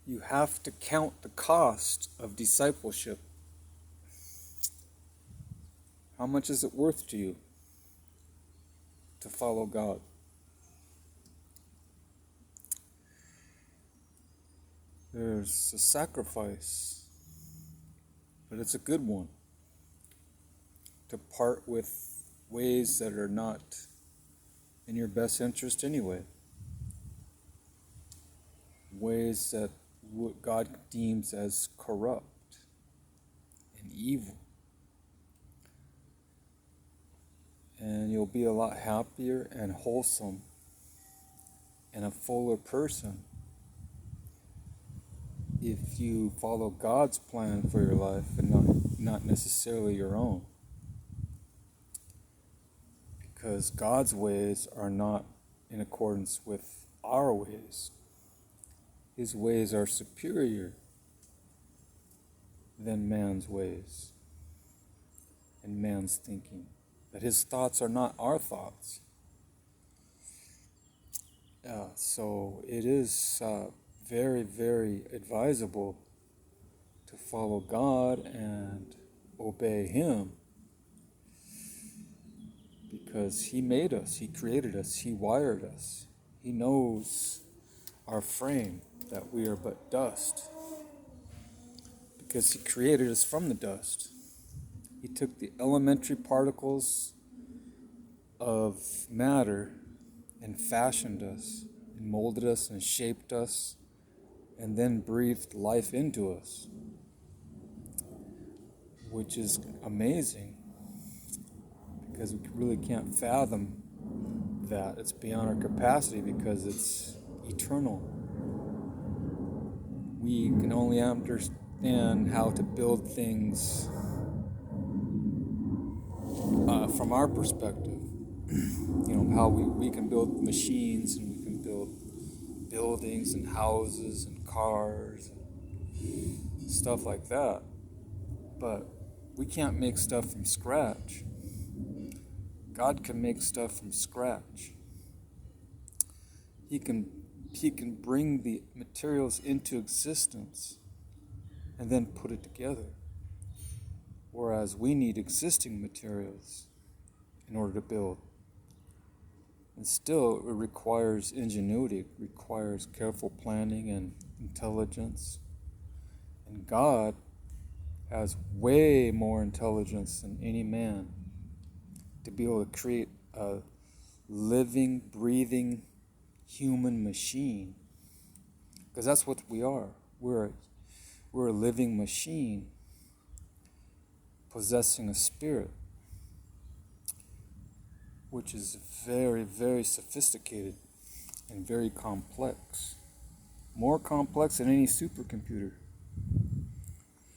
You have to count the cost of discipleship. How much is it worth to you to follow God? There's a sacrifice, but it's a good one. To part with ways that are not in your best interest anyway. Ways that what God deems as corrupt and evil. And you'll be a lot happier and wholesome and a fuller person if you follow God's plan for your life and not necessarily your own. Because God's ways are not in accordance with our ways. His ways are superior than man's ways and man's thinking. That his thoughts are not our thoughts. So it is very, very advisable to follow God and obey Him, because He made us, He created us, He wired us. He knows our frame, that we are but dust, because He created us from the dust. He took the elementary particles of matter and fashioned us, and molded us and shaped us, and then breathed life into us, which is amazing, because we really can't fathom that. It's beyond our capacity because it's eternal. We can only understand how to build things from our perspective. How we can build machines, and we can build buildings and houses and cars and stuff like that. But we can't make stuff from scratch. God can make stuff from scratch. He can bring the materials into existence and then put it together. Whereas we need existing materials in order to build. And still, it requires ingenuity, it requires careful planning and intelligence. And God has way more intelligence than any man to be able to create a living, breathing human machine. Because that's what we are. We're a living machine possessing a spirit, which is very, very sophisticated and very complex. More complex than any supercomputer.